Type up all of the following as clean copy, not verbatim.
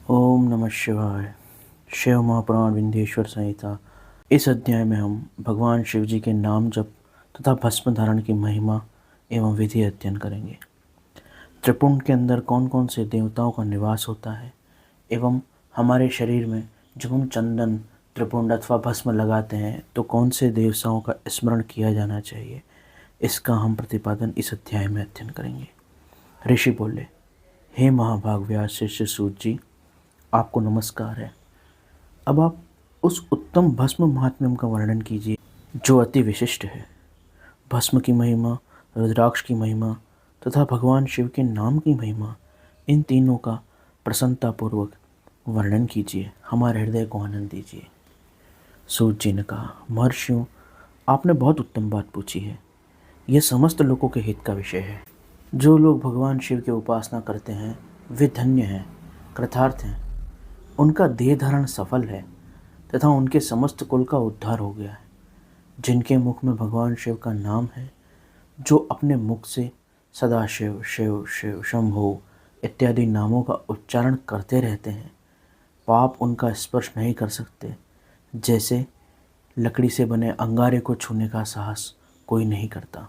ओम नमः शिवाय। शिव महापुराण विंध्येश्वर संहिता। इस अध्याय में हम भगवान शिव जी के नाम जप तथा भस्म धारण की महिमा एवं विधि अध्ययन करेंगे। त्रिपुंड के अंदर कौन कौन से देवताओं का निवास होता है एवं हमारे शरीर में जब हम चंदन, त्रिपुंड अथवा भस्म लगाते हैं तो कौन से देवताओं का स्मरण किया जाना चाहिए, इसका हम प्रतिपादन इस अध्याय में अध्ययन करेंगे। ऋषि बोले, हे महाभाग व्यास शिष्य सूत जी, आपको नमस्कार है। अब आप उस उत्तम भस्म महात्म्यम का वर्णन कीजिए जो अति विशिष्ट है। भस्म की महिमा, रुद्राक्ष की महिमा तथा भगवान शिव के नाम की महिमा, इन तीनों का प्रसन्नतापूर्वक वर्णन कीजिए, हमारे हृदय को आनंद दीजिए। सूत जी ने कहा, महर्षियों, आपने बहुत उत्तम बात पूछी है। यह समस्त लोगों के हित का विषय है। जो लोग भगवान शिव की उपासना करते हैं वे धन्य हैं, कृतार्थ हैं। उनका देह धारण सफल है तथा उनके समस्त कुल का उद्धार हो गया है। जिनके मुख में भगवान शिव का नाम है, जो अपने मुख से सदा शिव शिव शिव शंभो इत्यादि नामों का उच्चारण करते रहते हैं, पाप उनका स्पर्श नहीं कर सकते। जैसे लकड़ी से बने अंगारे को छूने का साहस कोई नहीं करता।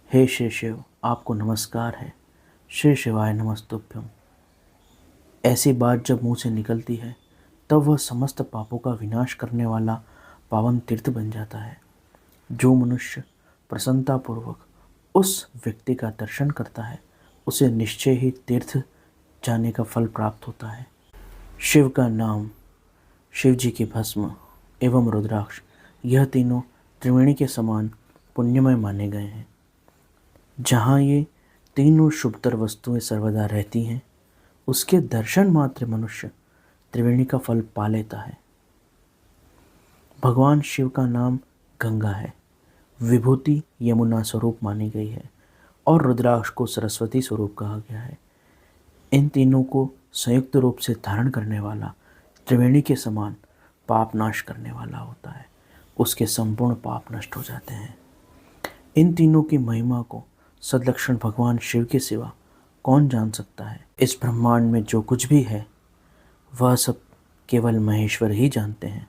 हे श्री शिव, आपको नमस्कार है। श्री शिवाय नमस्तुभ्यम। ऐसी बात जब मुंह से निकलती है तब वह समस्त पापों का विनाश करने वाला पावन तीर्थ बन जाता है। जो मनुष्य प्रसन्नतापूर्वक उस व्यक्ति का दर्शन करता है उसे निश्चय ही तीर्थ जाने का फल प्राप्त होता है। शिव का नाम, शिव जी की भस्म एवं रुद्राक्ष, यह तीनों त्रिवेणी के समान पुण्यमय माने गए हैं। जहाँ ये तीनों शुभतर वस्तुएं सर्वदा रहती हैं, उसके दर्शन मात्र मनुष्य त्रिवेणी का फल पा लेता है। भगवान शिव का नाम गंगा है, विभूति यमुना स्वरूप मानी गई है और रुद्राक्ष को सरस्वती स्वरूप कहा गया है। इन तीनों को संयुक्त रूप से धारण करने वाला त्रिवेणी के समान पाप नाश करने वाला होता है। उसके संपूर्ण पाप नष्ट हो जाते हैं। इन तीनों की महिमा को सदलक्षण भगवान शिव के सिवा कौन जान सकता है। इस ब्रह्मांड में जो कुछ भी है वह सब केवल महेश्वर ही जानते हैं।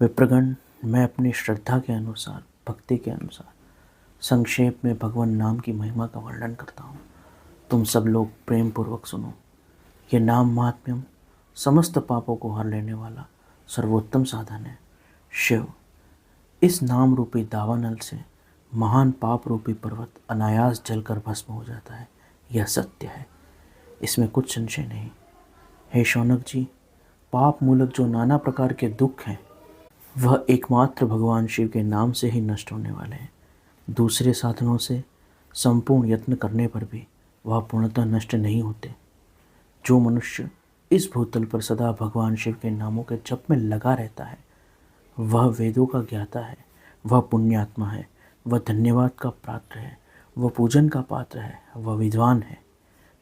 विप्रगण, मैं अपनी श्रद्धा के अनुसार, भक्ति के अनुसार संक्षेप में भगवान नाम की महिमा का वर्णन करता हूँ। तुम सब लोग प्रेम पूर्वक सुनो। यह नाम महात्म्यम समस्त पापों को हर लेने वाला सर्वोत्तम साधन है। शिव, इस नाम रूपी दावानल से महान पाप रूपी पर्वत अनायास जलकर भस्म हो जाता है। यह सत्य है, इसमें कुछ संशय नहीं। हे शौनक जी, पाप मूलक जो नाना प्रकार के दुख हैं वह एकमात्र भगवान शिव के नाम से ही नष्ट होने वाले हैं। दूसरे साधनों से संपूर्ण यत्न करने पर भी वह पूर्णतः नष्ट नहीं होते। जो मनुष्य इस भूतल पर सदा भगवान शिव के नामों के जप में लगा रहता है वह वेदों का ज्ञाता है, वह पुण्यात्मा है, वह धन्यवाद का पात्र है, वह पूजन का पात्र है, वह विद्वान है।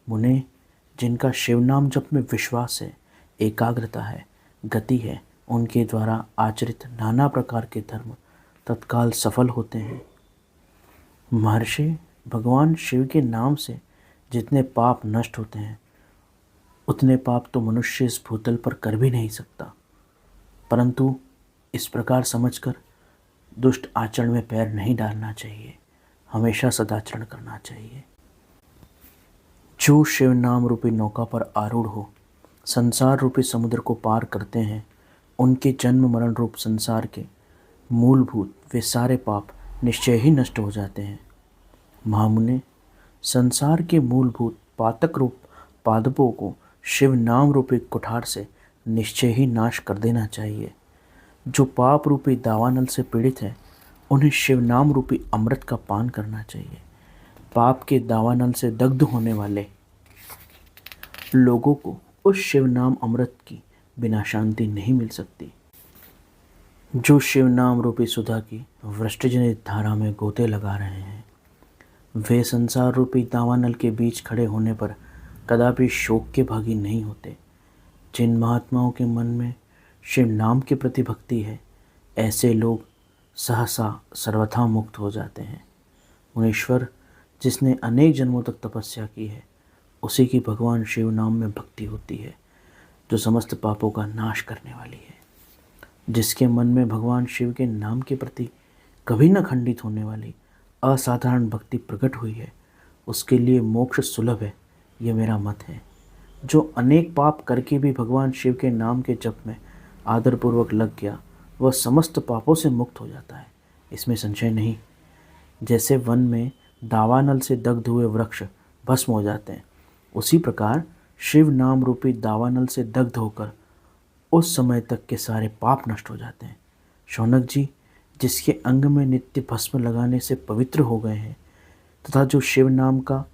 मुने, जिनका शिव नाम जप में विश्वास है, एकाग्रता है, गति है, उनके द्वारा आचरित नाना प्रकार के धर्म तत्काल सफल होते हैं। महर्षि, भगवान शिव के नाम से जितने पाप नष्ट होते हैं उतने पाप तो मनुष्य इस भूतल पर कर भी नहीं सकता। परंतु इस प्रकार समझकर दुष्ट आचरण में पैर नहीं डालना चाहिए, हमेशा सदाचरण करना चाहिए। जो शिव नाम रूपी नौका पर आरूढ़ हो संसार रूपी समुद्र को पार करते हैं, उनके जन्म मरण रूप संसार के मूलभूत वे सारे पाप निश्चय ही नष्ट हो जाते हैं। महामुने, संसार के मूलभूत पातक रूप पादपों को शिव नाम रूपी कुठार से निश्चय ही नाश कर देना चाहिए। जो पाप रूपी दावानल से पीड़ित है उन्हें शिव नाम रूपी अमृत का पान करना चाहिए। पाप के दावानल से दग्ध होने वाले लोगों को उस शिव नाम अमृत की बिना शांति नहीं मिल सकती। जो शिव नाम रूपी सुधा की वृष्टिजनित धारा में गोते लगा रहे हैं वे संसार रूपी दावानल के बीच खड़े होने पर कदापि शोक के भागी नहीं होते। जिन महात्माओं के मन में शिव नाम के प्रति भक्ति है ऐसे लोग सहसा सर्वथा मुक्त हो जाते हैं। मुनीश्वर, जिसने अनेक जन्मों तक तपस्या की है उसी की भगवान शिव नाम में भक्ति होती है, जो समस्त पापों का नाश करने वाली है। जिसके मन में भगवान शिव के नाम के प्रति कभी न खंडित होने वाली असाधारण भक्ति प्रकट हुई है, उसके लिए मोक्ष सुलभ है, ये मेरा मत है। जो अनेक पाप करके भी भगवान शिव के नाम के जप में आदरपूर्वक लग गया, वह समस्त पापों से मुक्त हो जाता है, इसमें संशय नहीं। जैसे वन में दावानल से दग्ध हुए वृक्ष भस्म हो जाते हैं, उसी प्रकार शिव नाम रूपी दावानल से दग्ध होकर उस समय तक के सारे पाप नष्ट हो जाते हैं। शौनक जी, जिसके अंग में नित्य भस्म लगाने से पवित्र हो गए हैं तथा जो शिव नाम का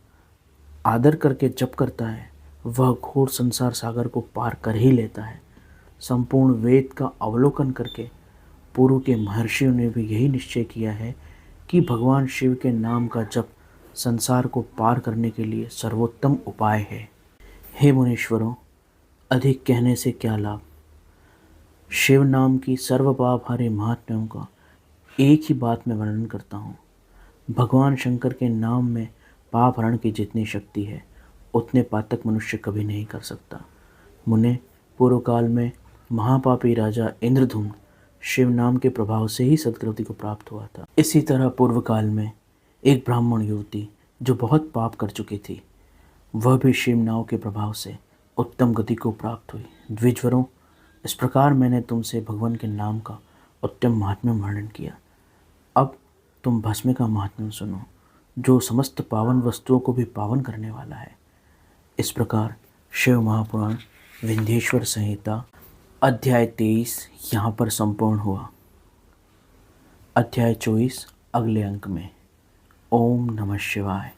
आदर करके जप करता है, वह घोर संसार सागर को पार कर ही लेता है। संपूर्ण वेद का अवलोकन करके पूर्व के महर्षियों ने भी यही निश्चय किया है कि भगवान शिव के नाम का जप संसार को पार करने के लिए सर्वोत्तम उपाय है। हे मुनीश्वरों, अधिक कहने से क्या लाभ। शिव नाम की सर्व पाप हरे महात्म्यों का एक ही बात में वर्णन करता हूँ। भगवान शंकर के नाम में पाप हरण की जितनी शक्ति है, उतने पातक मनुष्य कभी नहीं कर सकता। मुने, पूर्व काल में महापापी राजा इंद्रधुम्न शिव नाम के प्रभाव से ही सद्गति को प्राप्त हुआ था। इसी तरह पूर्व काल में एक ब्राह्मण युवती जो बहुत पाप कर चुकी थी, वह भी शिव नाम के प्रभाव से उत्तम गति को प्राप्त हुई। द्विजवरों, इस प्रकार मैंने तुमसे भगवान के नाम का उत्तम महात्म्य वर्णन किया। अब तुम भस्म का महात्म्य सुनो, जो समस्त पावन वस्तुओं को भी पावन करने वाला है। इस प्रकार शिव महापुराण विंध्येश्वर संहिता अध्याय 23 यहाँ पर संपूर्ण हुआ। अध्याय 24 अगले अंक में। ओम नमः शिवाय।